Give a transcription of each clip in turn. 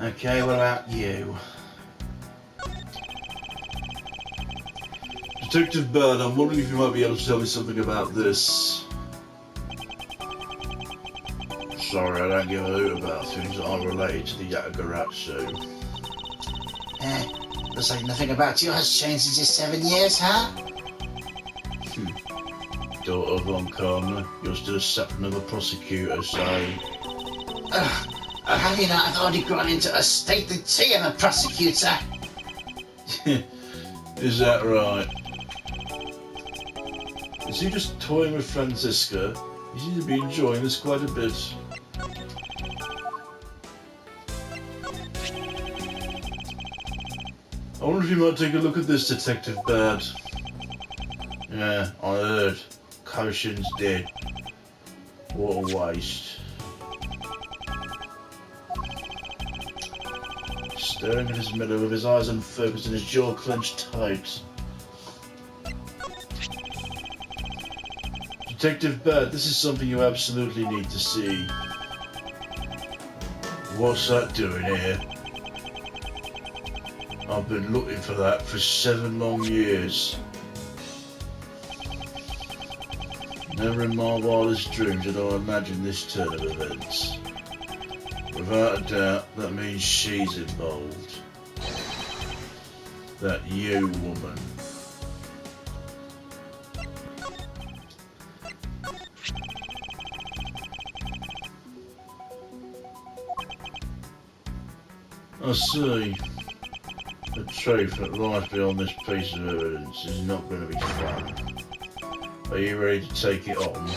Okay, what about you? Detective Bird, I'm wondering if you might be able to tell me something about this. Sorry, I don't give a hoot about things that aren't related to the Yatagarasu. Looks like nothing about you has changed in just 7 years, huh? Daughter Von Connor, you're still a separate of a prosecutor, so... Have you not? I've already grown into a stately tea and a prosecutor. Is that right? Is he just toying with Franziska? You seem to be enjoying this quite a bit. I wonder if you might take a look at this, Detective Bird. Yeah, I heard. Koshin's dead. What a waste. Staring at his mirror with his eyes unfocused and his jaw clenched tight. Detective Bird, this is something you absolutely need to see. What's that doing here? I've been looking for that for 7 long years. Never in my wildest dreams did I imagine this turn of events. Without a doubt, that means she's involved. That you woman. I see. The truth that lies beyond this piece of evidence is not going to be fun. Are you ready to take it on?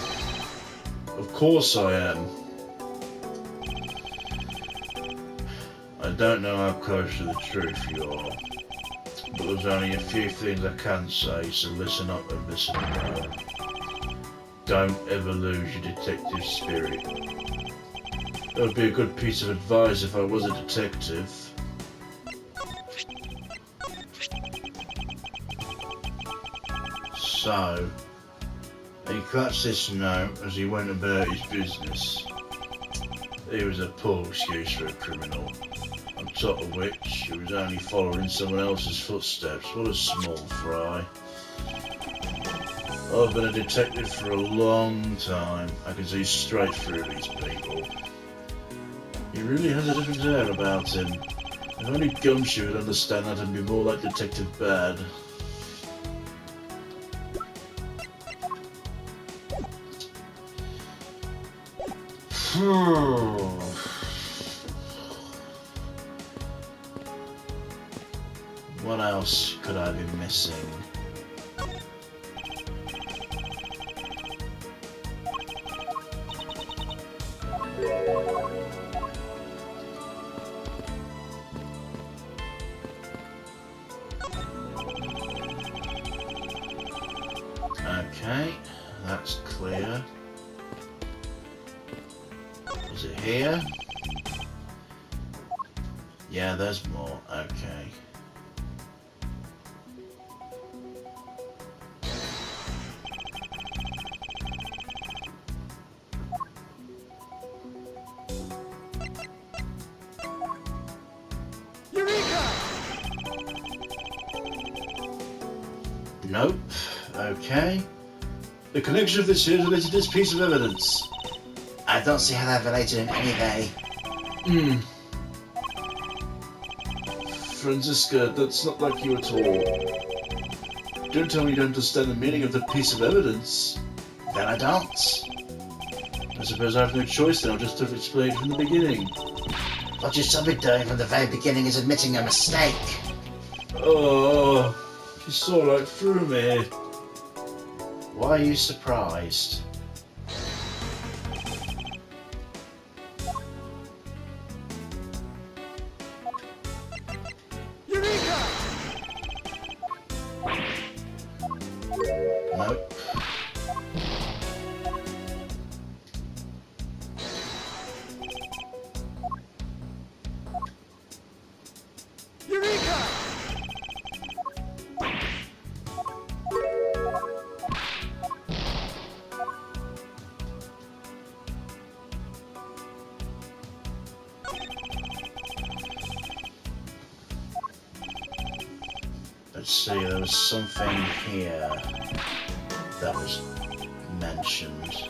Of course I am. I don't know how close to the truth you are, but there's only a few things I can say, so listen up and listen well. Don't ever lose your detective spirit. That would be a good piece of advice if I was a detective. So, he clutched this note as he went about his business. He was a poor excuse for a criminal. On top of which, he was only following someone else's footsteps. What a small fry. I've been a detective for a long time. I can see straight through these people. He really has a different air about him. If only Gumshoe would understand that and be more like Detective Bad. What else could I be missing? Okay, that's clear. Is it here? Yeah, there's more. Okay. Nope. Okay. The connection of this here is related to this piece of evidence. I don't see how that related in any way. Franziska, that's not like you at all. Don't tell me you don't understand the meaning of the piece of evidence. Then I don't. I suppose I have no choice then, I'll just have to explain it from the beginning. What you should be doing from the very beginning is admitting your mistake. Oh, she saw right through me. Why are you surprised? Nope. let's see, there was something here that was mentioned.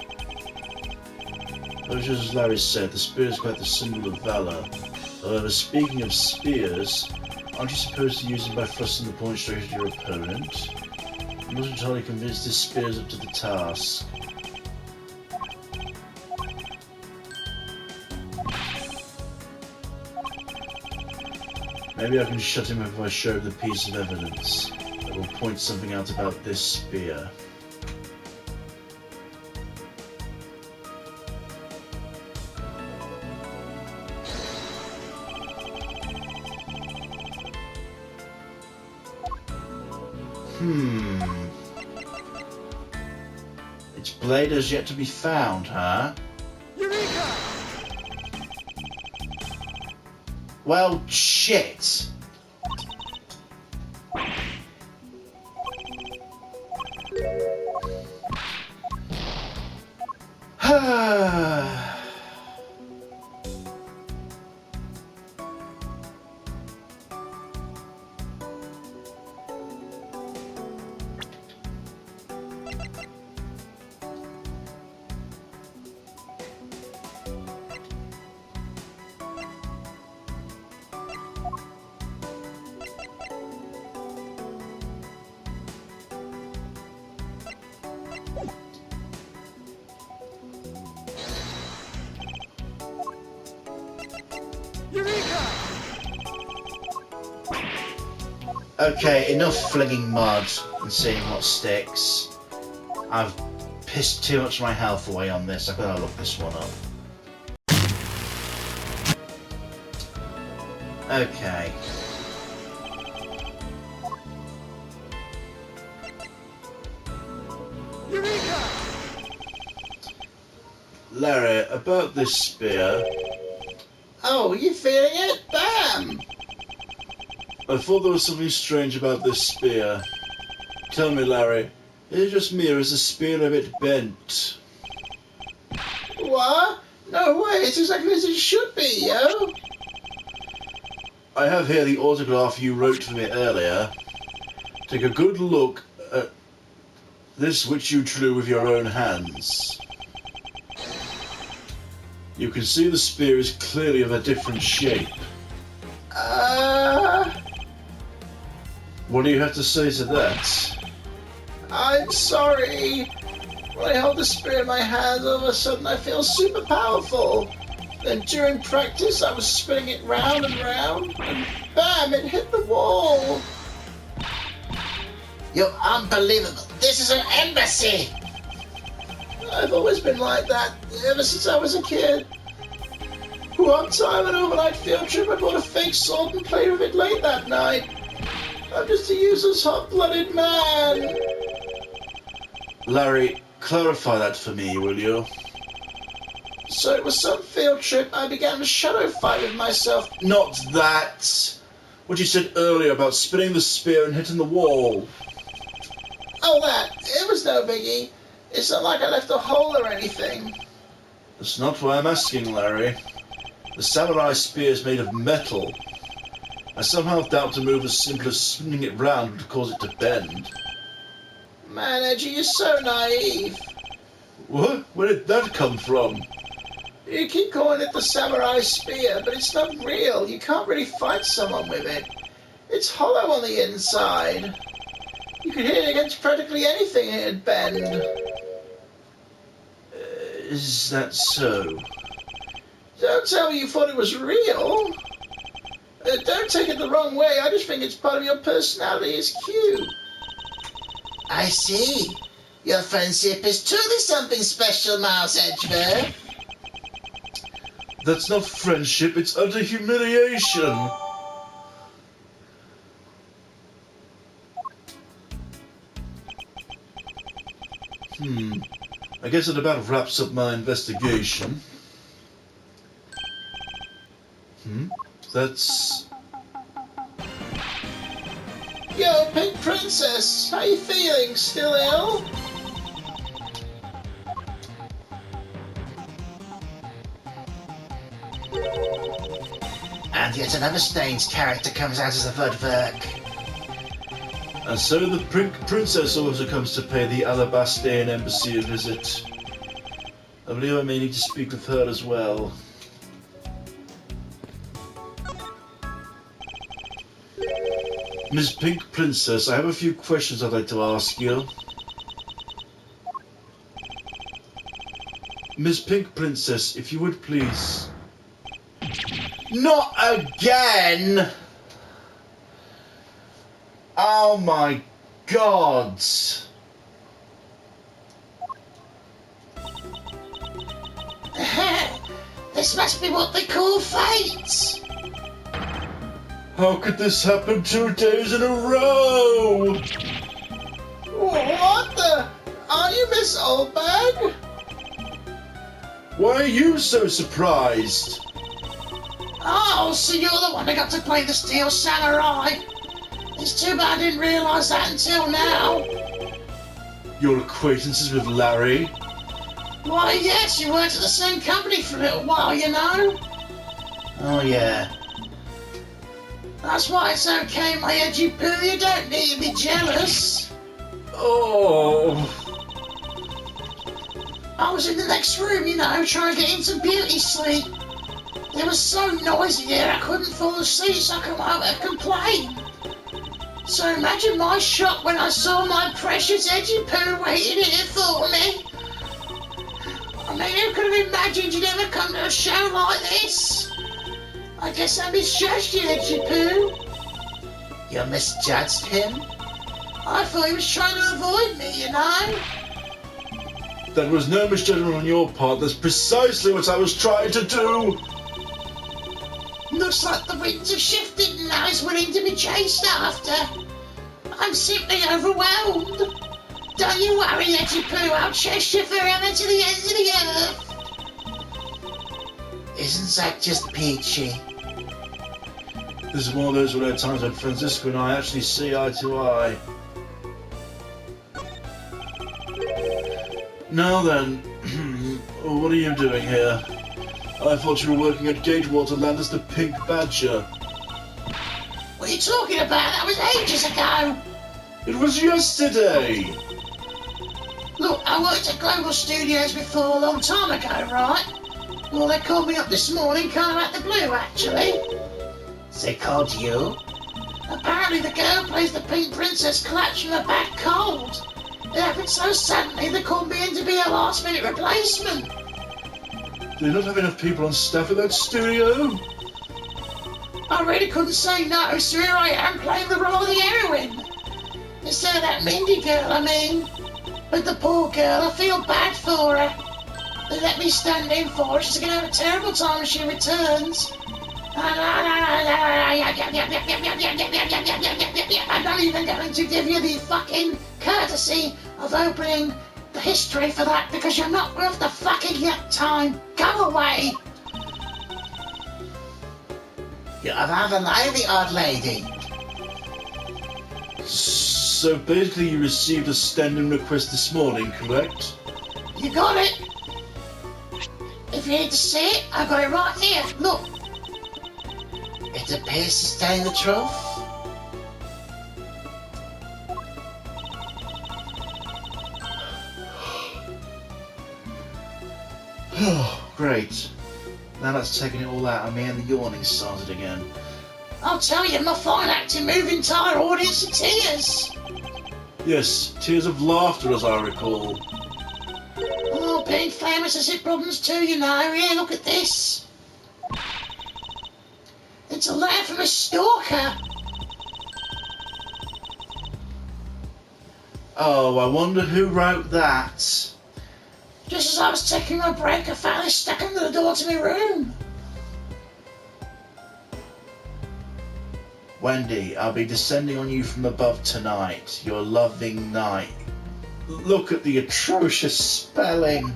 But just as Larry said, the spear is quite the symbol of valor. However, speaking of spears, aren't you supposed to use them by thrusting the point straight at your opponent? I'm not entirely convinced this spear is up to the task. Maybe I can shut him up if I show him the piece of evidence that will point something out about this spear. Its blade has yet to be found, huh? Eureka! Well, shit! Eureka! Okay, enough flinging mud and seeing what sticks. I've pissed too much of my health away on this. I've got to look this one up. Okay. Eureka! Larry, about this spear. Oh, you feeling it? Bam! I thought there was something strange about this spear. Tell me, Larry, is it just me or is the spear a bit bent? What? No way, it's exactly as it should be, yo! I have here the autograph you wrote for me earlier. Take a good look at this which you drew with your own hands. You can see the spear is clearly of a different shape. What do you have to say to that? I'm sorry. When I hold the spear in my hand, all of a sudden I feel super powerful. Then during practice, I was spinning it round and round, and bam, it hit the wall. You're unbelievable. This is an embassy. I've always been like that, ever since I was a kid. One time on an overnight field trip, I bought a fake sword and played with it late that night. I'm just a useless hot-blooded man. Larry, clarify that for me, will you? So it was some field trip I began a shadow fight with myself. Not that! What you said earlier about spinning the spear and hitting the wall. Oh, that. It was no biggie. It's not like I left a hole or anything. That's not why I'm asking, Larry. The samurai spear is made of metal. I somehow doubt a move as simple as spinning it round would cause it to bend. Man, Edgy, you're so naive. What? Where did that come from? You keep calling it the samurai spear, but it's not real. You can't really fight someone with it. It's hollow on the inside. You could hit it against practically anything and it'd bend. Is that so? Don't tell me you thought it was real. Don't take it the wrong way. I just think it's part of your personality. It's cute. I see. Your friendship is truly something special, Miles Edgeworth. That's not friendship, it's utter humiliation. I guess it about wraps up my investigation. That's... Yo, Pink Princess, how you feeling? Still ill? And yet another Stains character comes out as a Vudverk. And so the princess also comes to pay the Alabastian embassy a visit. I believe I may need to speak with her as well. Miss Pink Princess, I have a few questions I'd like to ask you. Miss Pink Princess, if you would please. Not again! Oh my God! This must be what they call fate. How could this happen 2 days in a row? What the? Are you Miss Oldbag? Why are you so surprised? Oh, so you're the one that got to play the Steel Samurai. It's too bad I didn't realise that until now. Your acquaintances with Larry? Why, yes, you worked at the same company for a little while, you know. Oh yeah. That's why it's okay, my edgy poo. You don't need to be jealous. Oh. I was in the next room, you know, trying to get into beauty sleep. It was so noisy here, I couldn't fall asleep, so I come out and complain. So imagine my shock when I saw my precious edgy poo waiting here for me. I mean, who could have imagined you'd ever come to a show like this? I guess I misjudged you, edgy poo. You misjudged him? I thought he was trying to avoid me, you know? That was no misjudgment on your part. That's precisely what I was trying to do. Looks like the winds have shifted and now he's willing to be chased after. I'm simply overwhelmed. Don't you worry, edgy poo. I'll chase you forever to the ends of the earth. Isn't that just peachy? This is one of those rare times when Francisco and I actually see eye to eye. Now then, what are you doing here? I thought you were working at Gatewater as the Pink Badger. What are you talking about? That was ages ago. It was yesterday! Look, I worked at Global Studios before a long time ago, right? Well, they called me up this morning, kind of out the blue, actually. They called you? Apparently the girl who plays the Pink Princess collapsed from a bad cold. It happened so suddenly they called me in to be a last-minute replacement. Do you not have enough people on staff at that studio? I really couldn't say no, so here I am playing the role of the heroine. Instead of that Mindy girl, I mean. But the poor girl, I feel bad for her. They let me stand in for her. She's going to have a terrible time when she returns. I'm not even going to give you the fucking courtesy of opening the history for that because you're not worth the fucking yet time. Go away. You're rather lively, odd lady. So basically you received a standing request this morning, correct? You got it. If you need to see it, I've got it right here. Look. It appears to stay in the truth. Great. Now that's taken it all out of me and the yawning started again. I'll tell you, my fine acting moved the entire audience to tears. Yes, tears of laughter as I recall. Oh, being famous has its problems too, you know. Here, look at this. It's a letter from a stalker. Oh, I wonder who wrote that. Just as I was taking my break, I found it stuck under the door to my room. Wendy, I'll be descending on you from above tonight, your loving night. Look at the atrocious spelling.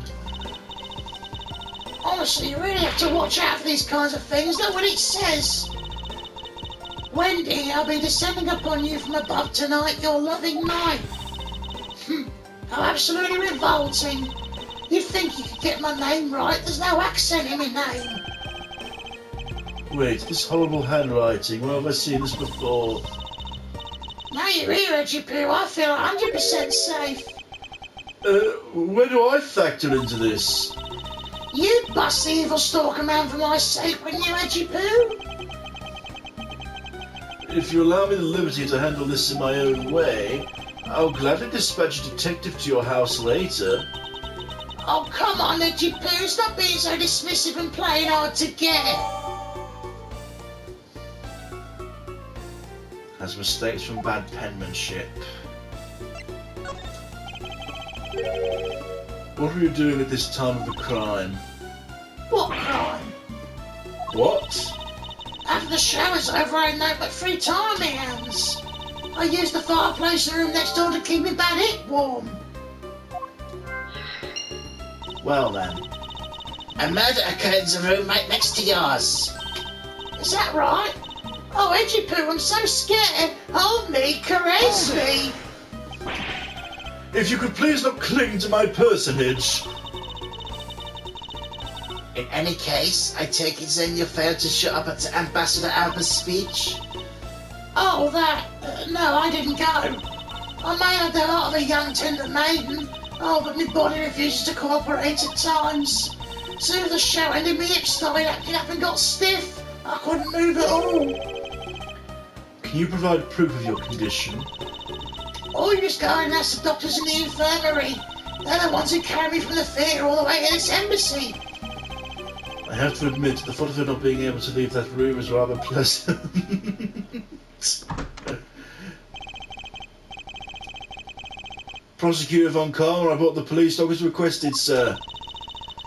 Honestly, you really have to watch out for these kinds of things. Look what it says. Wendy, I'll be descending upon you from above tonight, your loving night. How absolutely revolting. You'd think you could get my name right. There's no accent in my name. Wait, this horrible handwriting, where have I seen this before? Now you're here, Edgy Poo, I feel 100% safe. Where do I factor into this? You bust the evil stalker man for my sake, wouldn't you, Edgy Poo? If you allow me the liberty to handle this in my own way, I'll gladly dispatch a detective to your house later. Oh, come on, Edgy Poo, stop being so dismissive and playing hard to get. Has mistakes from bad penmanship. What were you doing at this time of the crime? What crime? What? After the shower's over, I had no but free time on my hands. I used the fireplace in the room next door to keep me bad hip warm. Well then. A murder occurred in the room right next to yours. Is that right? Oh, Edgy Poo, I'm so scared. Hold me, caress me. If you could please not cling to my personage. In any case, I take it then you failed to shut up at Ambassador Alba's speech? Oh, that... no, I didn't go. I may have the heart of a young tender maiden. Oh, but my body refuses to cooperate at times. Soon as the show ended, my hips started acting up and got stiff. I couldn't move at all. Can you provide proof of your condition? Or you just go and ask the doctors in the infirmary. They're the ones who carried me from the theatre all the way to this embassy. I have to admit, the thought of not being able to leave that room is rather pleasant. Prosecutor Von Karma, I brought the police dog as requested, sir.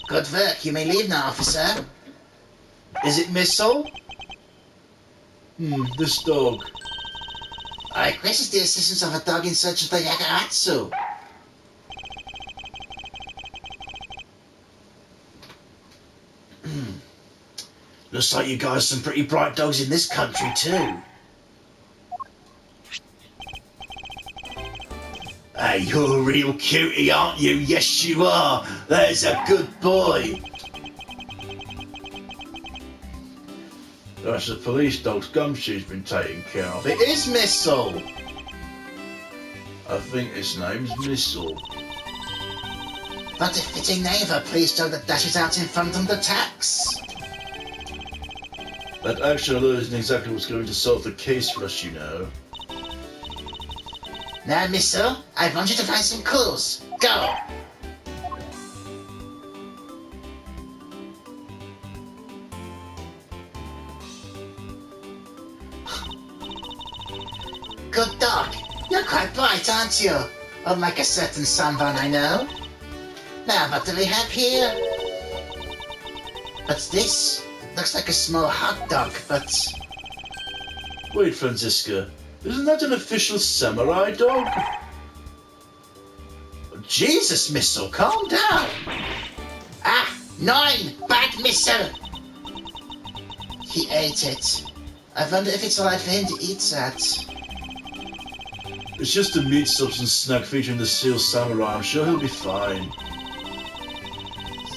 Good work, you may leave now, officer. Is it Missile? This dog. I requested the assistance of a dog in search of the Yagaratsu. Looks like you guys have some pretty bright dogs in this country too. Hey, you're a real cutie, aren't you? Yes, you are. There's a good boy. That's the police dog's gumshoe's been taken care of. It is Missile. I think its name's Missile. What a fitting name for a police dog that dashes out in front of the tax. That action alert isn't exactly what's going to solve the case for us, you know. Now, Missile, I want you to find some clues. Go! Good dog. You're quite bright, aren't you? Unlike a certain someone I know. Now, what do we have here? What's this? Looks like a small hot dog, but... Wait, Franziska. Isn't that an official samurai dog? Jesus, Missile, calm down! Ah, 9! Bad Missile! He ate it. I wonder if it's alright for him to eat that. It's just a meat substance snack featuring the Seal Samurai. I'm sure he'll be fine.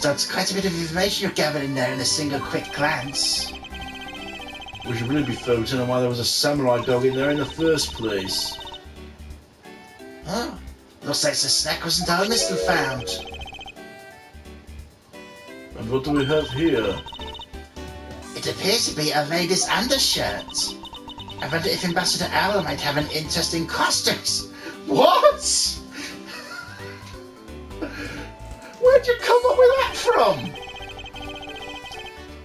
That's quite a bit of information you're gathering there in a single quick glance. We should really be focusing on why there was a samurai dog in there in the first place. Oh, looks like the snack wasn't all Missile found. And what do we have here? It appears to be a lady's undershirt. I wonder if Ambassador Owl might have an interesting costume. What? Where'd you come up with that from?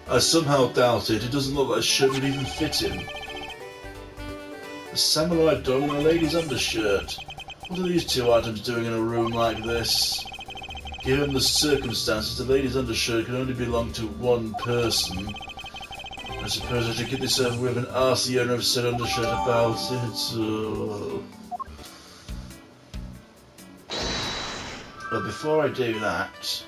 I somehow doubt it. It doesn't look like a shirt would even fit him. A samurai dog and a lady's undershirt. What are these two items doing in a room like this? Given the circumstances, the lady's undershirt can only belong to one person. I suppose I should get this over with and ask the owner of said undershirt about it. But before I do that...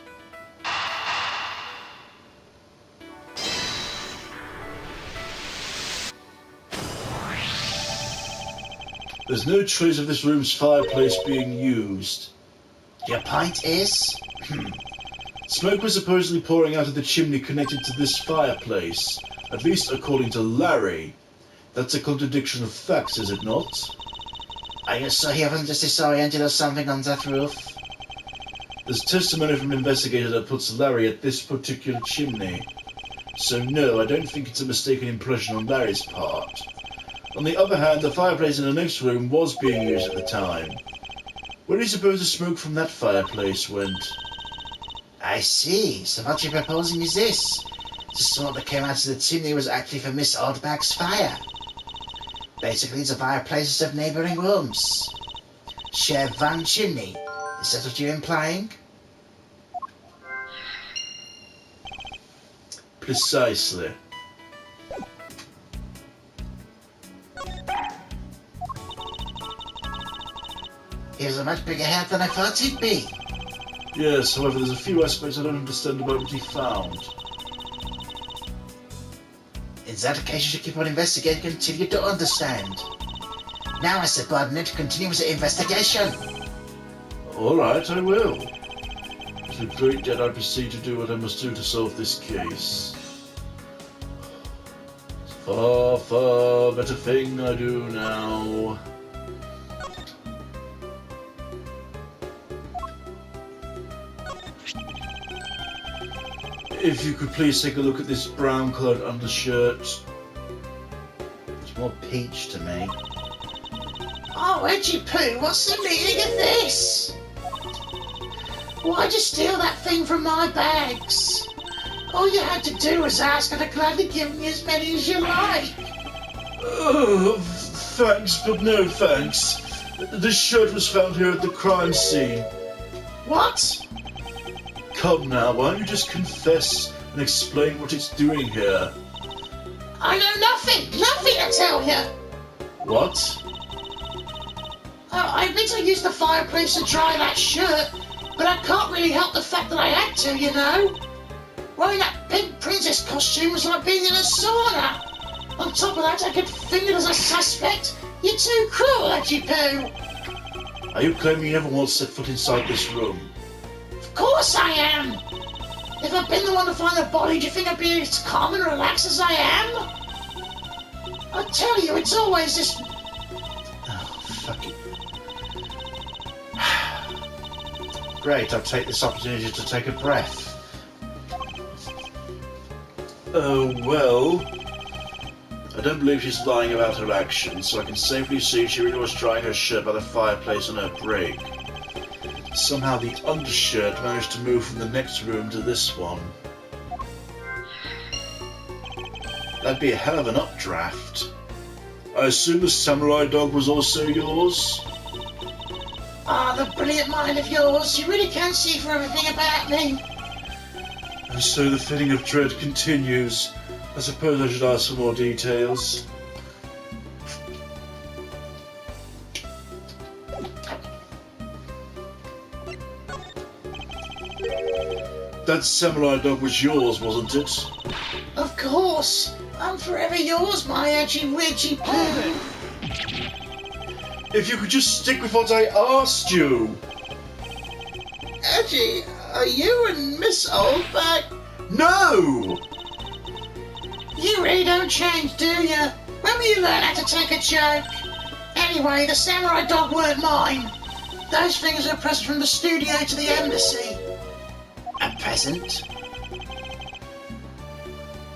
There's no trace of this room's fireplace being used. Your point is? Smoke was supposedly pouring out of the chimney connected to this fireplace, at least according to Larry. That's a contradiction of facts, is it not? Are you sure he wasn't just disoriented or something on that roof? There's testimony from an investigator that puts Larry at this particular chimney. So no, I don't think it's a mistaken impression on Larry's part. On the other hand, the fireplace in the next room was being used at the time. Where do you suppose the smoke from that fireplace went? I see. So what you're proposing is this. The smoke that came out of the chimney was actually from Miss Oldbag's fire. Basically, the fireplaces of neighbouring rooms share one chimney. Is that what you're implying? Precisely. He was a much bigger hat than I thought he'd be. Yes, however, there's a few aspects I don't understand about what he found. In that case, you should keep on investigating until you don't understand. Now, I subordinate, continue with the investigation. Alright, I will. With great debt, I proceed to do what I must do to solve this case. Far, far better thing I do now. If you could please take a look at this brown-coloured undershirt. It's more peach to me. Oh, Edgy Poo, what's the meaning of this? Why'd you steal that thing from my bags? All you had to do was ask, and I'd gladly given you as many as you like. Oh, thanks, but no thanks. This shirt was found here at the crime scene. What? Come now, why don't you just confess and explain what it's doing here? I know nothing to tell you. What? I admit I used the fireplace to dry that shirt, but I can't really help the fact that I had to, you know. Wearing that pink princess costume was like being in a sauna. On top of that, I get fingered as a suspect. You're too cruel, Edgy Poo. Are you claiming you never once set foot inside this room? Of course I am. If I'd been the one to find the body, do you think I'd be as calm and relaxed as I am? I tell you, it's always this... Oh, fuck it. Great, I'll take this opportunity to take a breath. Oh, well... I don't believe she's lying about her actions, so I can safely see she really was drying her shirt by the fireplace on her break. Somehow the undershirt managed to move from the next room to this one. That'd be a hell of an updraft. I assume the samurai dog was also yours? Ah, the brilliant mind of yours. You really can see for everything about me. And so the feeling of dread continues. I suppose I should ask for more details. That samurai dog was yours, wasn't it? Of course. I'm forever yours, my edgy widgy poo. If you could just stick with what I asked you! Edgy, are you and Miss Oldbag? No! You really don't change, do you? When will you learn how to take a joke? Anyway, the samurai dog weren't mine. Those things are a present from the studio to the embassy. A present?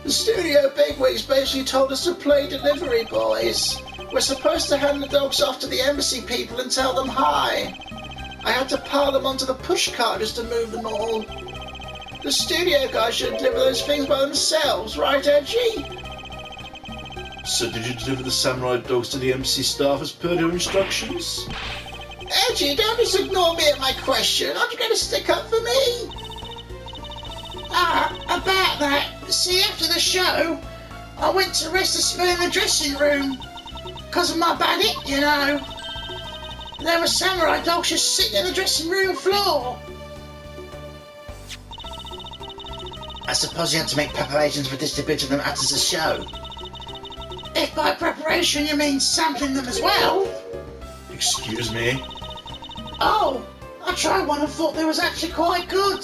The studio bigwigs basically told us to play delivery boys. We're supposed to hand the dogs off to the embassy people and tell them hi. I had to pile them onto the pushcart just to move them all. The studio guys should deliver those things by themselves, right, Edgy? So did you deliver the samurai dogs to the embassy staff as per your instructions? Edgy, don't just ignore me at my question. Aren't you going to stick up for me? About that. See, after the show, I went to rest a spell in the dressing room. Because of my bad hip, you know. There were samurai dogs just sitting in the dressing room floor. I suppose you had to make preparations for distributing them after the show. If by preparation you mean sampling them as well. Excuse me? Oh, I tried one and thought they was actually quite good.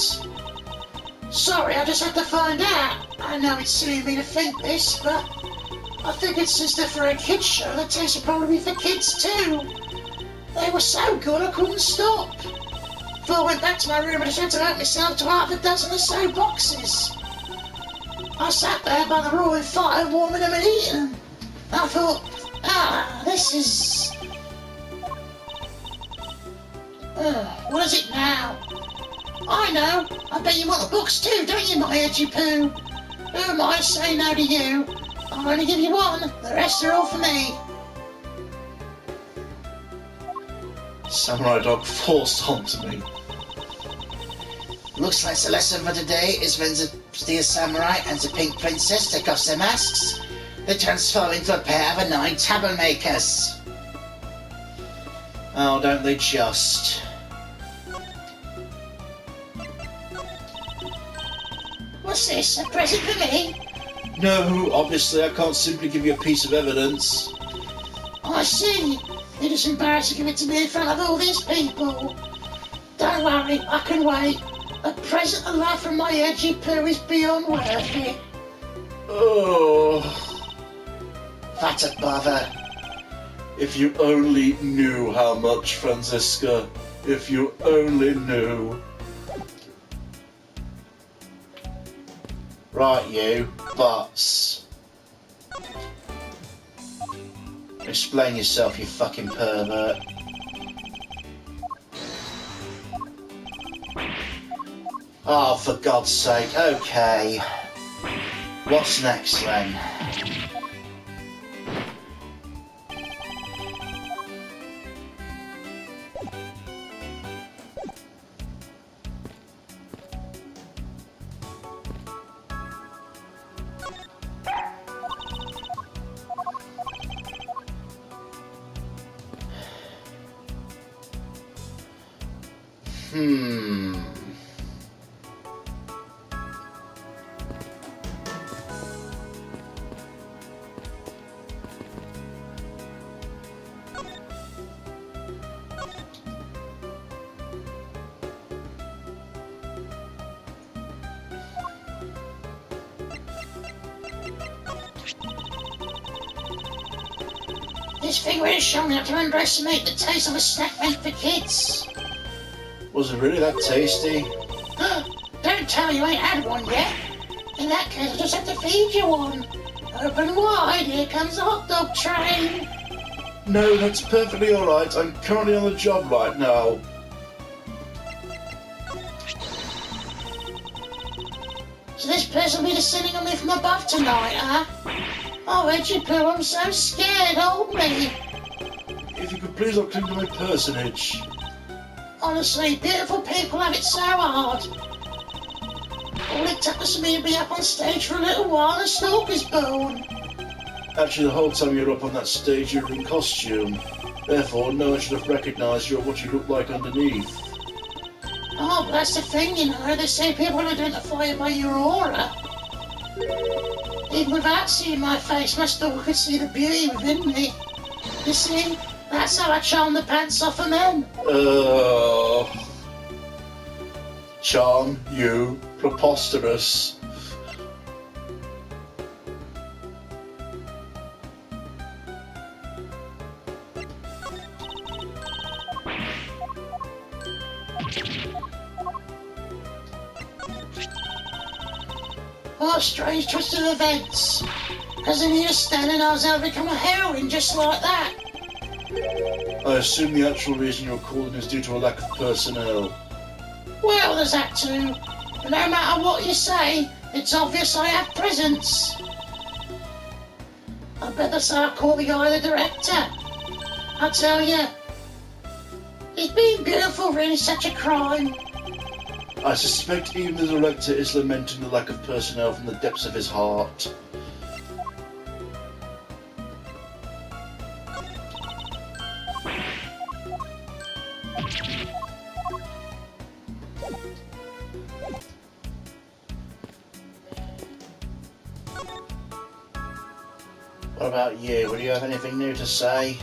Sorry, I just had to find out. I know it's silly of me to think this, but I think it's since they're for a kids show, the taste will probably be for kids too. They were so good I couldn't stop. Before I went back to my room, I just had to help myself to half a dozen or so boxes. I sat there by the roaring fire, warming them and eating them. I thought, this is... what is it now? I know. I bet you want the books too, don't you, my edgy poo? Who am I to say no to you? I'll only give you one. The rest are all for me. Samurai Dog forced onto me. Looks like the lesson for today is when the Steel Samurai and the Pink Princess take off their masks, they transform into a pair of annoying troublemakers. Oh, don't they just? What's this, a present for me? No, obviously I can't simply give you a piece of evidence. I see. You're just embarrassed to give it to me in front of all these people. Don't worry, I can wait. A present of love from my edgy poo is beyond worthy. Oh, What a bother. if you only knew how much, Franziska. If you only knew. Right, you, butts. Explain yourself, you fucking pervert. Oh, for God's sake, okay. What's next then? This figure is showing up to underestimate the taste of a snack meant for kids. Was it really that tasty? Don't tell me you ain't had one yet. In that case, I'll just have to feed you one. Open wide, here comes the hot dog train. No, that's perfectly alright. I'm currently on the job right now. So this person will be descending on me from above tonight, huh? Oh, Edgy Poo, I'm so scared. Hold me. If you could please not cling to my personage. Honestly, beautiful people have it so hard. All it took was for me to be up on stage for a little while and stalk is born. Actually, the whole time you were up on that stage, you were in costume. Therefore, no one should have recognised you or what you looked like underneath. Oh, but that's the thing, you know. They say people will identify you by your aura. Even without seeing my face, my stalker could see the beauty within me. You see, that's how I charm the pants off of men. Charm you, preposterous. Oh, strange twist of events. Because in here standing, I was able to become a heroine just like that. I assume the actual reason you're calling is due to a lack of personnel. Well, there's that too. But no matter what you say, it's obvious I have presence. I better start calling the guy the director. I tell you, is being beautiful really such a crime? I suspect even the director is lamenting the lack of personnel from the depths of his heart. What about you? Would you have anything new to say?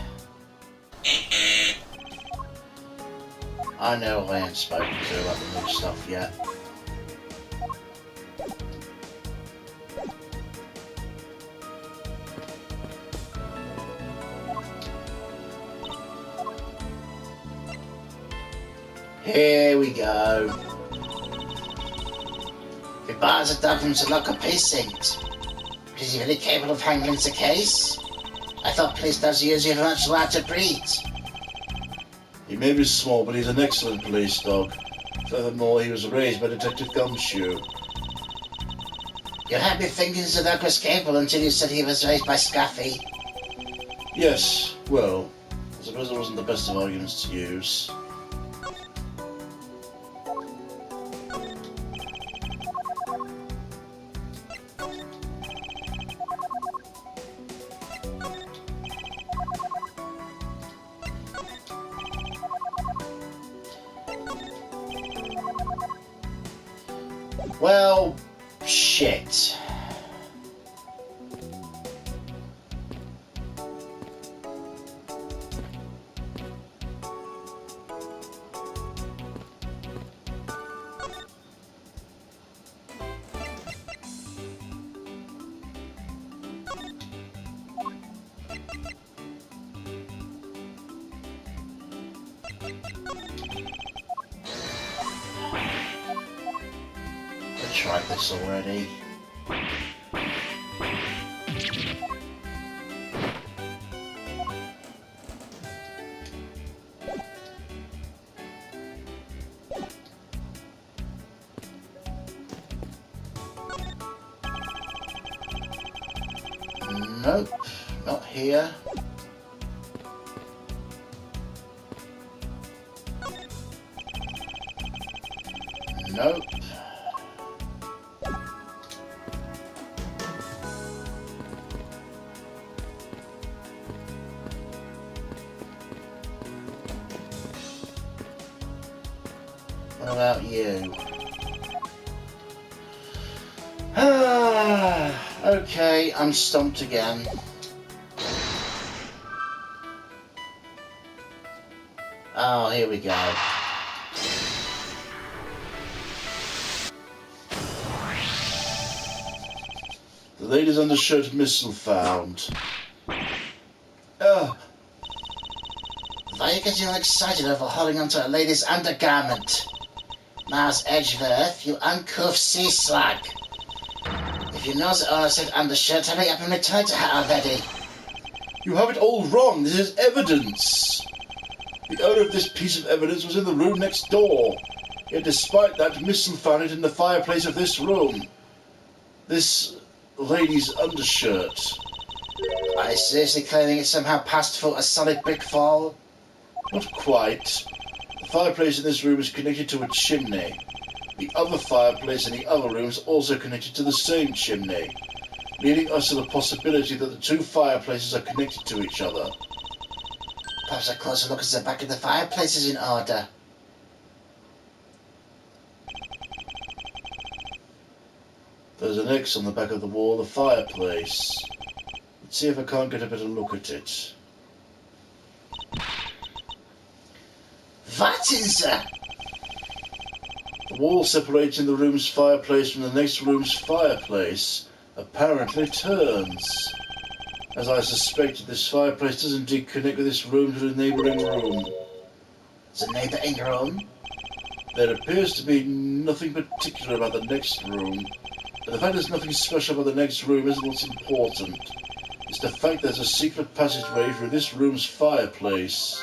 I know I ain't spoken to about the new stuff yet. Here we go. If bars a dog from the local precinct. But is he really capable of handling the case? I thought police dogs usually have a much larger breed. He may be small, but he's an excellent police dog. Furthermore, he was raised by Detective Gumshoe. You had me thinking the dog was capable until you said he was raised by Scuffy. Yes, well, I suppose it wasn't the best of arguments to use. Well, shit. I tried this already. Nope, not here. Nope. What about you? Okay, I'm stumped again. Oh, here we go. The lady's undershirt missile found. Why are you getting all excited over holding onto a lady's undergarment? Mars Edgeworth, you uncouth sea slug. If you know the owner said undershirt, hurry up and return to her already. You have it all wrong. This is evidence. The owner of this piece of evidence was in the room next door. Yet despite that, Missile found it in the fireplace of this room. This lady's undershirt. Are you seriously claiming it somehow passed through a solid brick fall? Not quite. The fireplace in this room is connected to a chimney. The other fireplace in the other room is also connected to the same chimney, leading us to the possibility that the two fireplaces are connected to each other. Perhaps a closer look at the back of the fireplace is in order. There's an X on the back of the wall of the fireplace. Let's see if I can't get a better look at it. What is that? The wall separating the room's fireplace from the next room's fireplace apparently turns. As I suspected, this fireplace does indeed connect with this room to the neighbouring room. The neighbouring room? There appears to be nothing particular about the next room, but the fact there's nothing special about the next room isn't what's important. It's the fact there's a secret passageway through this room's fireplace.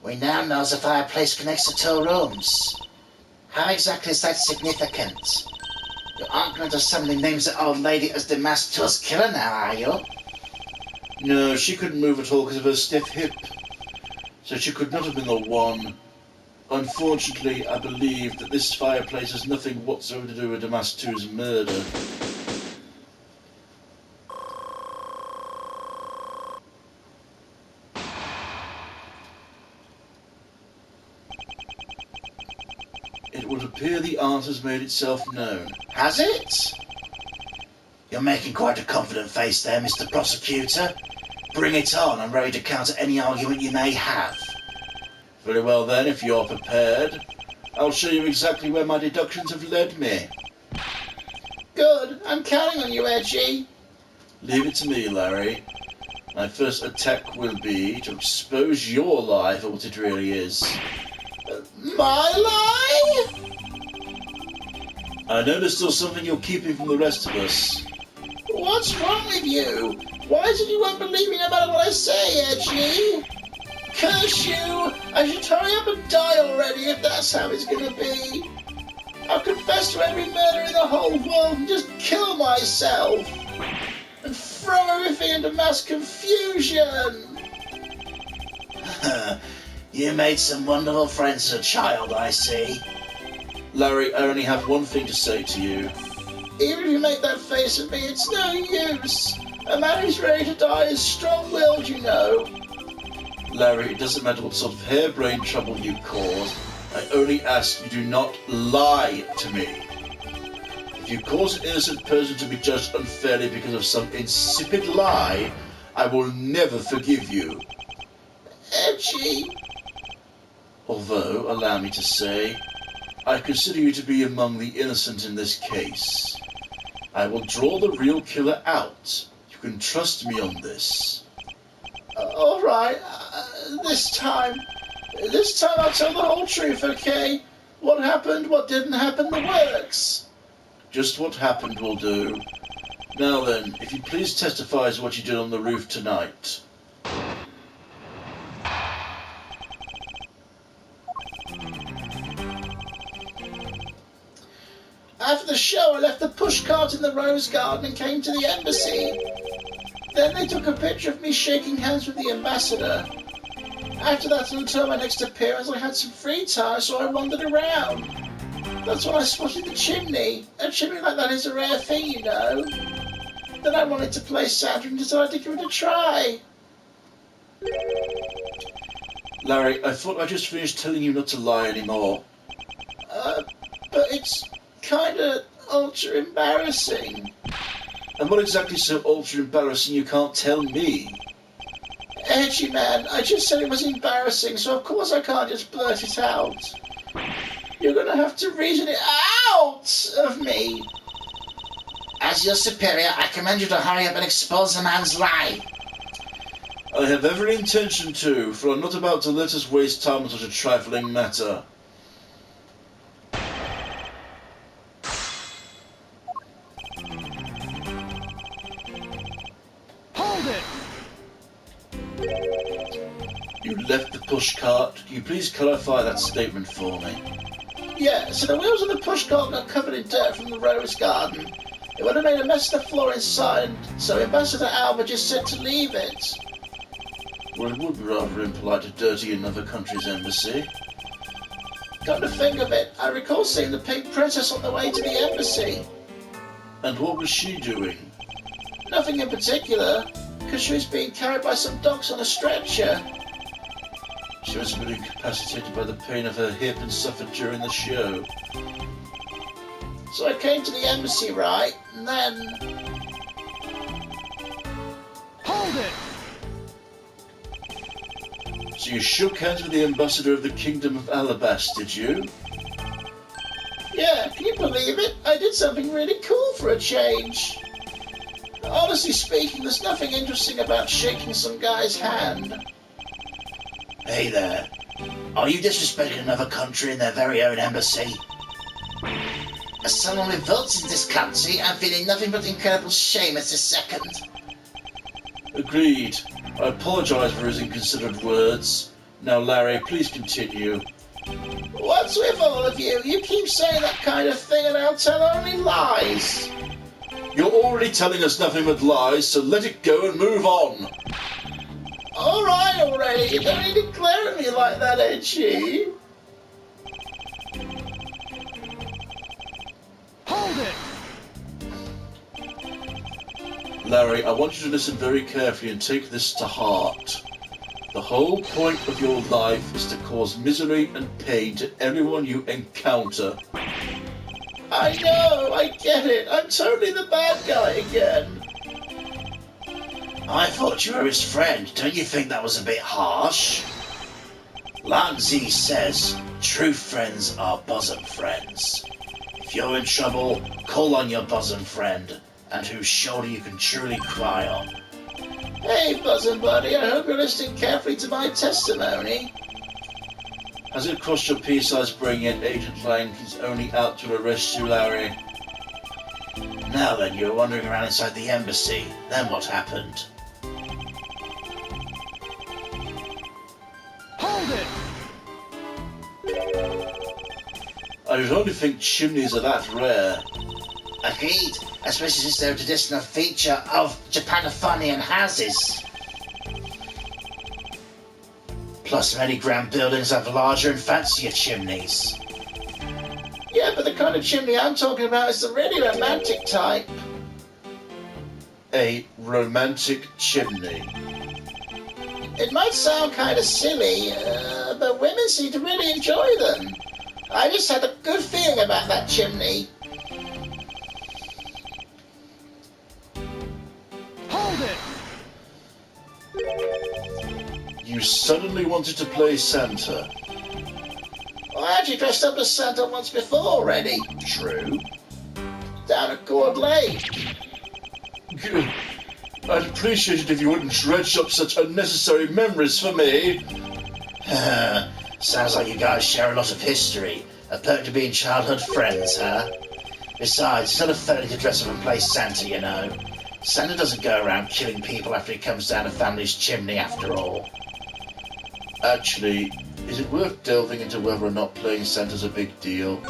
We now know the fireplace connects the two rooms. How exactly is that significant? You aren't going to suddenly name the old lady as the Masked Tools killer now, are you? No, she couldn't move at all because of her stiff hip, so she could not have been the one. Unfortunately, I believe that this fireplace has nothing whatsoever to do with Damastu's murder. It would appear the answer's made itself known. Has it? You're making quite a confident face there, Mr. Prosecutor. Bring it on. I'm ready to counter any argument you may have. Very well then, if you're prepared, I'll show you exactly where my deductions have led me. Good. I'm counting on you, Edgy. Leave it to me, Larry. My first attack will be to expose your lie for what it really is. My lie? I know there's still something you're keeping from the rest of us. What's wrong with you? Why is it you won't believe me no matter what I say, Edgy? Curse you! I should hurry up and die already if that's how it's gonna be. I'll confess to every murder in the whole world and just kill myself. And throw everything into mass confusion. You made some wonderful friends as a child, I see. Larry, I only have one thing to say to you. Even if you make that face at me, it's no use. A man who's ready to die is strong-willed, you know. Larry, it doesn't matter what sort of harebrained trouble you cause. I only ask you do not lie to me. If you cause an innocent person to be judged unfairly because of some insipid lie, I will never forgive you. Edgy. Although, allow me to say, I consider you to be among the innocent in this case. I will draw the real killer out. You can trust me on this. All right. This time I'll tell the whole truth, okay? What happened, what didn't happen, the works. Just what happened will do. Now then, if you please testify as what you did on the roof tonight. After the show, I left the pushcart in the rose garden and came to the embassy. Then they took a picture of me shaking hands with the ambassador. After that, until my next appearance, I had some free time, so I wandered around. That's when I spotted the chimney. A chimney like that is a rare thing, you know. Then I wanted to play Santa and decided to give it a try. Larry, I thought I just finished telling you not to lie anymore. But it's kinda ultra embarrassing. And what exactly is so ultra embarrassing you can't tell me? Edgy man, I just said it was embarrassing, so of course I can't just blurt it out. You're gonna have to reason it out of me. As your superior, I command you to hurry up and expose the man's lie. I have every intention to, for I'm not about to let us waste time on such a trifling matter. Hold it! You left the pushcart. Can you please clarify that statement for me? Yeah, so the wheels of the pushcart got covered in dirt from the rose garden. It would have made a mess of the floor inside, so Ambassador Alba just said to leave it. Well, it would be rather impolite to dirty another country's embassy. Come to think of it, I recall seeing the Pink Princess on the way to the embassy. And what was she doing? Nothing in particular, because she was being carried by some dogs on a stretcher. She must have been incapacitated by the pain of her hip and suffered during the show. So I came to the embassy, right? And then... Hold it! So you shook hands with the ambassador of the Kingdom of Alabas, did you? Yeah, can you believe it? I did something really cool for a change. Honestly speaking, there's nothing interesting about shaking some guy's hand. Hey there. Are you disrespecting another country in their very own embassy? As someone who votes in this country, I'm feeling nothing but incredible shame at this second. Agreed. I apologise for his inconsiderate words. Now, Larry, please continue. What's with all of you? You keep saying that kind of thing and I'll tell only lies. You're already telling us nothing but lies, so let it go and move on. Alright already, you don't need to glare at me like that, Edgy. Hold it! Larry, I want you to listen very carefully and take this to heart. The whole point of your life is to cause misery and pain to everyone you encounter. I know, I get it. I'm totally the bad guy again. I thought you were his friend. Don't you think that was a bit harsh? Lan Zi says, true friends are bosom friends. If you're in trouble, call on your bosom friend, and whose shoulder you can truly cry on. Hey, Buzzin' Buddy, I hope you're listening carefully to my testimony. Has it crossed your pea-sized brain yet Agent Lang is only out to arrest you, Larry? Now then, you were wandering around inside the embassy. Then what happened? Hold it! I should only think chimneys are that rare. Agreed, especially since they're a traditional feature of Japanophonian houses. Plus, many grand buildings have larger and fancier chimneys. Yeah, but the kind of chimney I'm talking about is the really romantic type. A romantic chimney. It might sound kind of silly, but women seem to really enjoy them. I just had a good feeling about that chimney. Hold it! You suddenly wanted to play Santa. Well, I actually dressed up as Santa once before already. True. Down at Gourd Lake. Good. I'd appreciate it if you wouldn't dredge up such unnecessary memories for me. Sounds like you guys share a lot of history. A perk to being childhood friends, huh? Besides, it's not a felony to dress up and play Santa, you know. Santa doesn't go around killing people after he comes down a family's chimney, after all. Actually, is it worth delving into whether or not playing Santa's a big deal?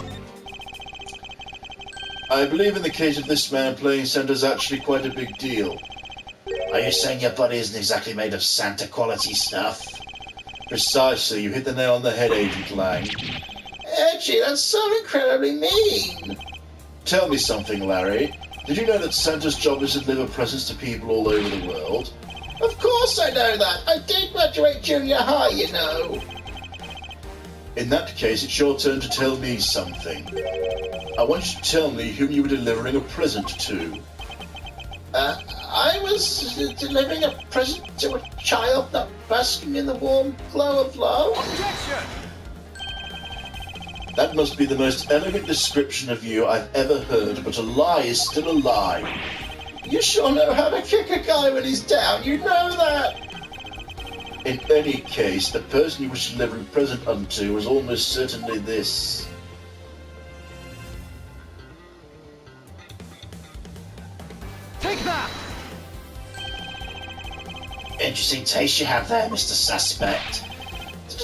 I believe in the case of this man, playing Santa's actually quite a big deal. Are you saying your body isn't exactly made of Santa quality stuff? Precisely, you hit the nail on the head, Agent Lang. Edgy, that's so incredibly mean. Tell me something, Larry. Did you know that Santa's job is to deliver presents to people all over the world? Of course I know that. I did graduate junior high, you know. In that case, it's your turn to tell me something. I want you to tell me whom you were delivering a present to. I was delivering a present to a child not basking in the warm glow of love. Objection! That must be the most elegant description of you I've ever heard, but a lie is still a lie. You sure know how to kick a guy when he's down, you know that. In any case, the person you wish to deliver a present unto was almost certainly this. Take that! Interesting taste you have there, Mr. Suspect.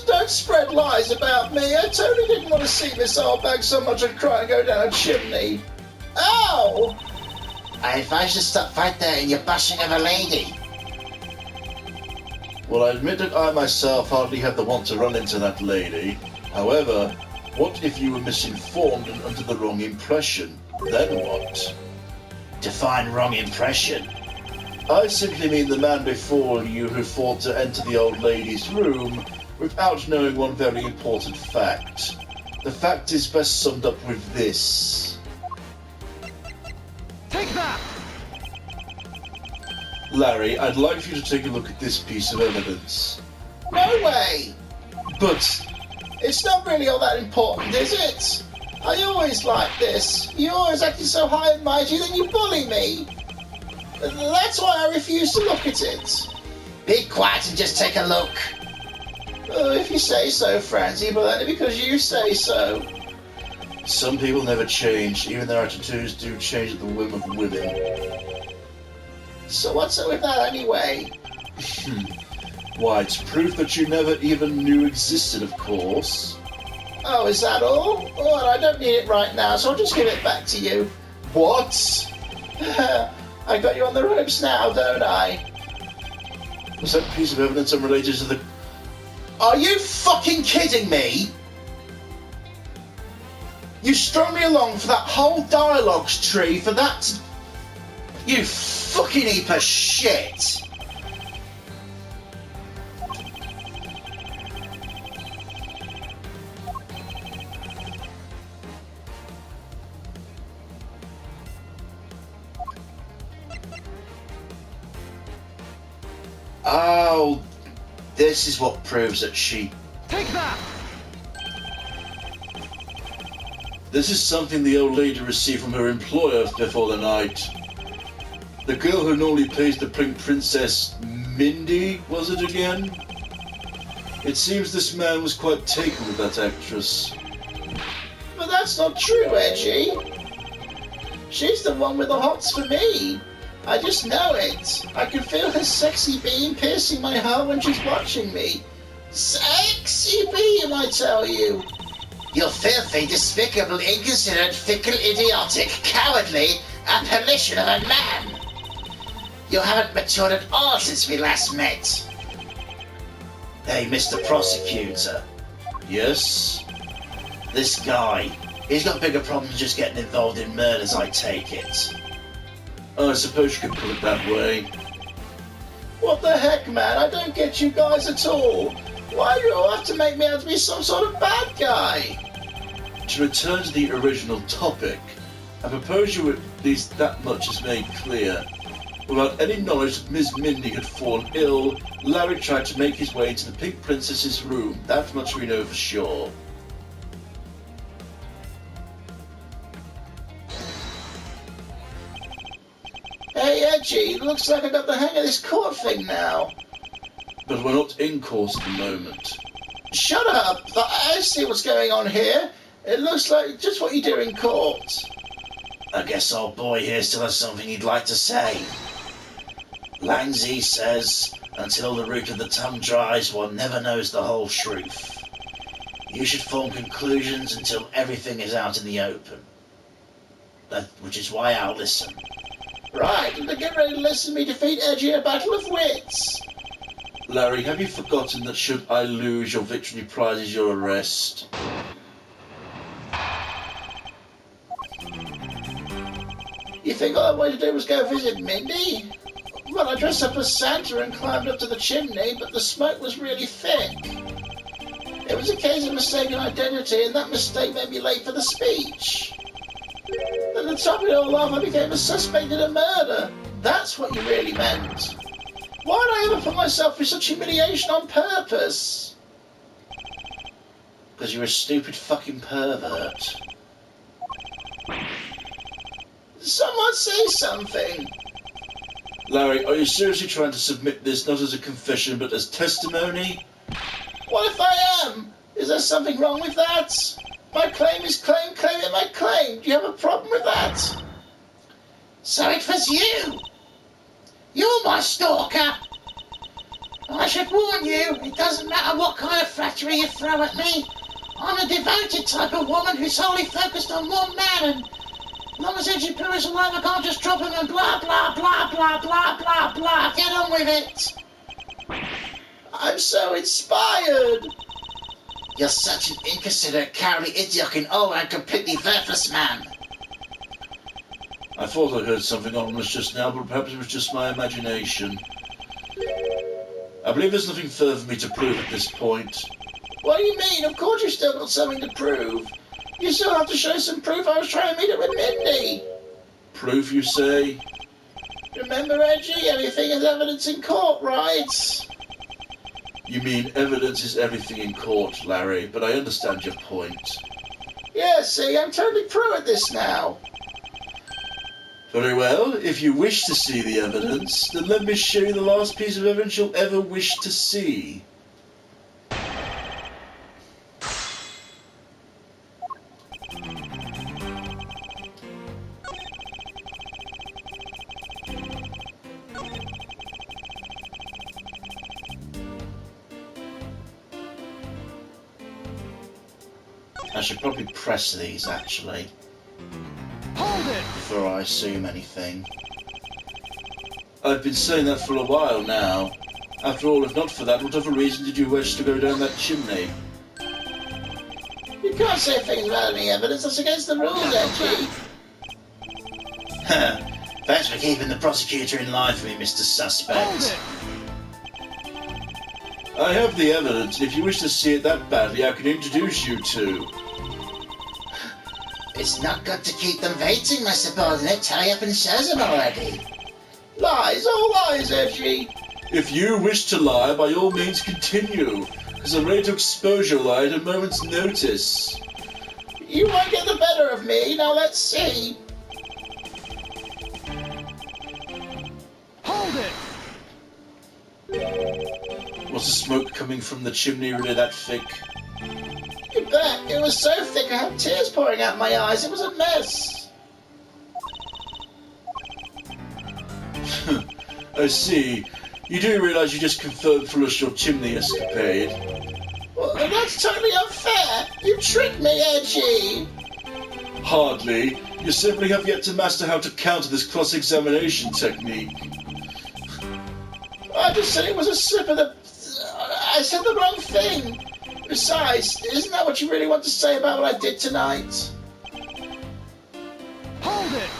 Don't spread lies about me. I totally didn't want to see this old bag so much I'd cry and go down a chimney. Ow! I advise you to stop right there in your bashing of a lady. Well, I admit that I myself hardly have the want to run into that lady. However, what if you were misinformed and under the wrong impression? Then what? Define wrong impression. I simply mean the man before you who fought to enter the old lady's room without knowing one very important fact. The fact is best summed up with this. Take that! Larry, I'd like for you to take a look at this piece of evidence. No way! But It's not really all that important, is it? I always like this. You always acting so high and mighty, then you bully me. That's why I refuse to look at it. Be quiet and just take a look. Oh, if you say so, Francie, but only because you say so. some people never change, even their attitudes do change at the whim of women. So what's up with that anyway? Why, it's proof that you never even knew existed, of course. Oh, is that all? Well, I don't need it right now, so I'll just give it back to you. What? I got you on the ropes now, don't I? Was that piece of evidence unrelated to the... Are you fucking kidding me? You strung me along for that whole dialogues tree for that... You fucking heap of shit! Oh, this is what proves that she... Take that! This is something the old lady received from her employer before the night. The girl who normally plays the pink princess, Mindy, was it again? It seems this man was quite taken with that actress. But that's not true, Edgy. She's the one with the hots for me. I just know it. I can feel her sexy beam piercing my heart when she's watching me. Sexy beam, I tell you. You filthy, despicable, inconsiderate, fickle, idiotic, cowardly apparition of a man! You haven't matured at all since we last met. Hey, Mr. Prosecutor. Yes? This guy, he's got bigger problems than just getting involved in murders, I take it. I suppose you could put it that way. What the heck, man? I don't get you guys at all. Why do you all have to make me out to be some sort of bad guy? To return to the original topic, I propose you at least that much is made clear. Without any knowledge that Ms. Mindy had fallen ill, Larry tried to make his way into the Pink Princess's room. That much we know for sure. Hey, Edgy, looks like I got the hang of this court thing now. But we're not in court at the moment. Shut up! I see what's going on here. It looks like just what you do in court. I guess old boy here still has something he'd like to say. Langzy says, until the root of the tongue dries, one never knows the whole truth. You should form conclusions until everything is out in the open. Which is why I'll listen. Right, and get ready to listen to me defeat Edgy in a battle of wits. Larry, have you forgotten that should I lose, your victory prize is your arrest? You think all I wanted to do was go visit Mindy? Well, I dressed up as Santa and climbed up to the chimney, but the smoke was really thick. It was a case of mistaken identity, and that mistake made me late for the speech. At the top of it all off, I became a suspect in a murder. That's what you really meant. Why did I ever put myself through such humiliation on purpose? Because you're a stupid fucking pervert. Someone say something. Larry, are you seriously trying to submit this not as a confession but as testimony? What if I am? Is there something wrong with that? My claim is claim, claim it my claim. Do you have a problem with that? So it was you! You're my stalker! I should warn you, it doesn't matter what kind of flattery you throw at me. I'm a devoted type of woman who's solely focused on one man, and as long as Edgy Poo is alive, I can't just drop him and blah blah blah blah blah blah blah. Get on with it! I'm so inspired. You're such an inconsiderate, cowardly, idiot, old and completely worthless man. I thought I heard something ominous just now, but perhaps it was just my imagination. I believe there's nothing further for me to prove at this point. What do you mean? Of course you've still got something to prove. You still have to show some proof I was trying to meet up with Mindy. Proof, you say? Remember, Edgy, everything is evidence in court, right? You mean evidence is everything in court, Larry, but I understand your point. Yeah, see, I'm totally pro at this now. Very well, if you wish to see the evidence, then let me show you the last piece of evidence you'll ever wish to see. I should probably press these, actually, Hold it! before I assume anything. I've been saying that for a while now. After all, if not for that, what other reason did you wish to go down that chimney? You can't say things without any evidence. That's against the rules, Edgy. Thanks for keeping the prosecutor in line for me, Mr. Hold Suspect. it! I have the evidence, and if you wish to see it that badly, I can introduce you to... It's not good to keep them waiting, my subordinate. Hurry up and show them already. Lies, all lies, Edgy. If you wish to lie, by all means continue, because I'm ready to expose your lie at a moment's notice. You might get the better of me. Now let's see. Hold it! Was the smoke coming from the chimney really that thick? You bet. It was so thick I had tears pouring out my eyes. It was a mess. I see. You do realise you just confirmed for us your chimney escapade? Well, that's totally unfair. You tricked me, Edgy. Hardly. You simply have yet to master how to counter this cross-examination technique. I just said it was a slip of the... I said the wrong thing. Besides, isn't that what you really want to say about what I did tonight? Hold it!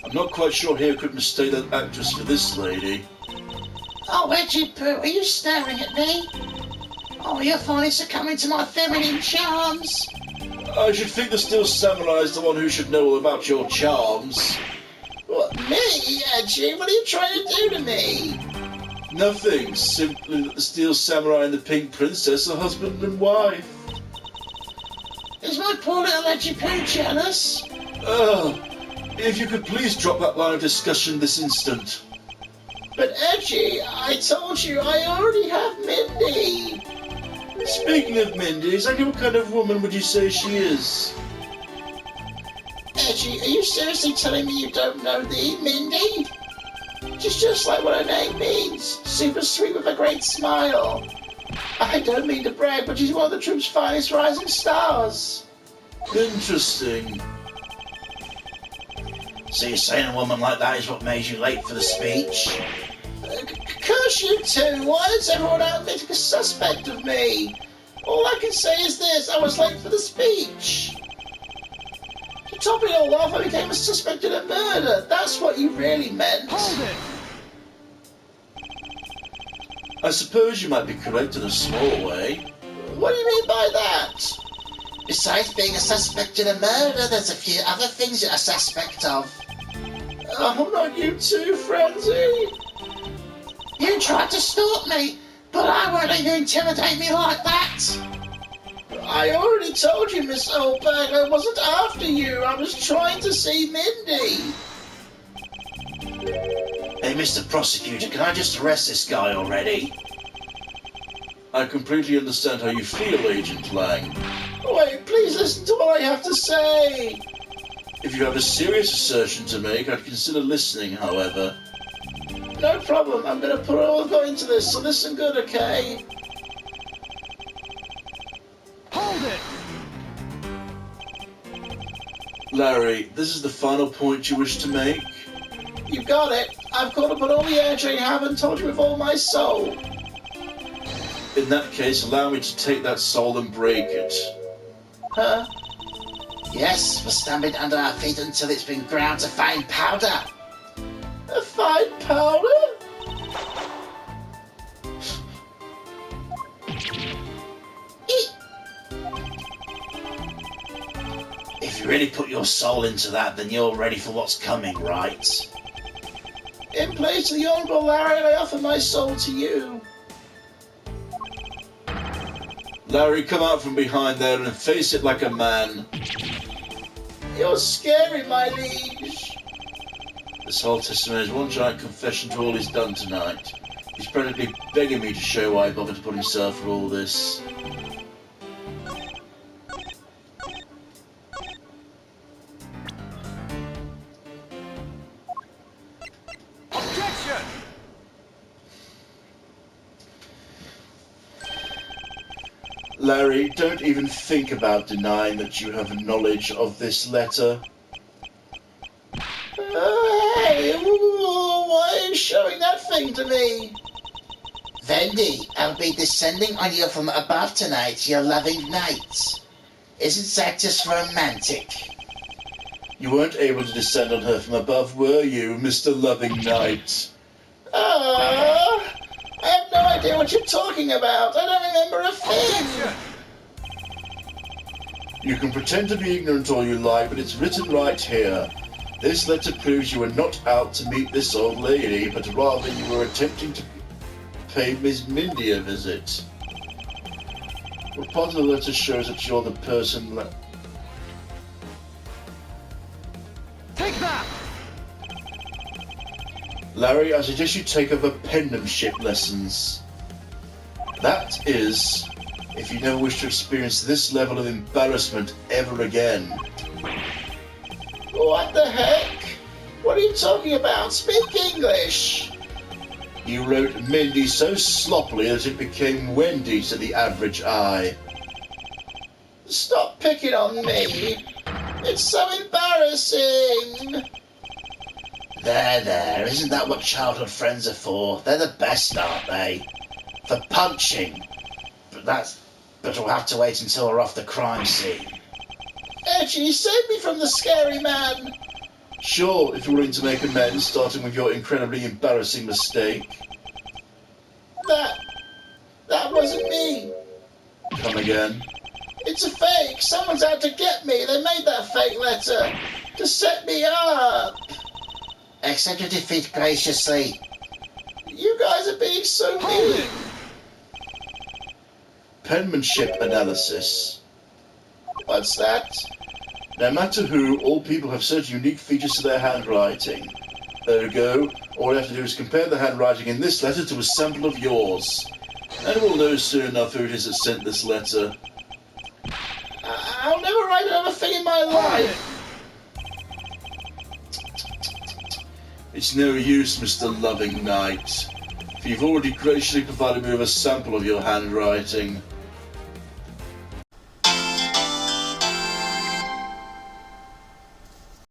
I'm not quite sure who could mistake that actress for this lady. Oh, Edgy Poo, are you staring at me? Oh, you're finally succumbing to my feminine charms. I should think the Steel Samurai is the one who should know all about your charms. What, me, Edgy? What are you trying to do to me? Nothing. Simply that the Steel Samurai and the Pink Princess are husband and wife. Is my poor little Edgy Poo jealous? If you could please drop that line of discussion this instant. But Edgy, I told you I already have Mindy. Speaking of Mindy, exactly what kind of woman would you say she is? Edgy, are you seriously telling me you don't know the Mindy? She's just like what her name means. Super sweet with a great smile. I don't mean to brag, but she's one of the troop's finest rising stars. Interesting. So you're saying a woman like that is what made you late for the speech? Curse you two! Why is everyone out making a suspect of me? All I can say is this, I was late for the speech. To top it all off, I became a suspect in a murder. That's what you really meant. Hold it! I suppose you might be correct in a small way. What do you mean by that? Besides being a suspect in a murder, there's a few other things you're a suspect of. Oh, not you too, Frenzy. You tried to stalk me, but I won't let you intimidate me like that. I already told you, Miss Oldberg, I wasn't after you. I was trying to see Mindy. Hey, Mr. Prosecutor, can I just arrest this guy already? I completely understand how you feel, Agent Lang. Wait, please listen to what I have to say. If you have a serious assertion to make, I'd consider listening, however. No problem, I'm gonna put all I've got into this, so listen good, okay? Hold it! Larry, this is the final point you wish to make? You got it. I've caught up on all the edge I have and told you with all my soul. In that case, allow me to take that soul and break it. Huh? Yes, we're stamping under our feet until it's been ground to fine powder. A fine powder? If you really put your soul into that, then you're ready for what's coming, right? In place of the Honourable Larry, I offer my soul to you. Larry, come out from behind there and face it like a man. You're scary, my liege. This whole testimony is one giant confession to all he's done tonight. He's practically begging me to show why he bothered to put himself through all this. Objection! Larry, don't even think about denying that you have knowledge of this letter. Hey, why are you showing that thing to me? Vendy, I'll be descending on you from above tonight, your loving knight. Isn't that just romantic? You weren't able to descend on her from above, were you, Mr. Loving Knight? I have no idea what you're talking about. I don't remember a thing. Objection! You can pretend to be ignorant all you like, but it's written right here. This letter proves you were not out to meet this old lady, but rather you were attempting to pay Miss Mindy a visit. What part of the letter shows that you're the person... Take that! Larry, I suggest you take over penmanship lessons. That is, if you never wish to experience this level of embarrassment ever again. What the heck? What are you talking about? Speak English! You wrote Mindy so sloppily that it became Wendy to the average eye. Stop picking on me! It's so embarrassing! There, isn't that what childhood friends are for? They're the best, aren't they? For punching. But we'll have to wait until we're off the crime scene. Edgy, save me from the scary man! Sure, if you're willing to make amends, starting with your incredibly embarrassing mistake. That wasn't me. Come again. It's a fake. Someone's out to get me. They made that fake letter to set me up. Accept your defeat graciously. You guys are being so Hold mean. it! Penmanship analysis. What's that? No matter who, all people have certain unique features to their handwriting. Ergo, all you have to do is compare the handwriting in this letter to a sample of yours. And we'll know soon enough who it is that sent this letter. I'll never write another thing in my life. It's no use, Mr. Loving Knight. For you've already graciously provided me with a sample of your handwriting.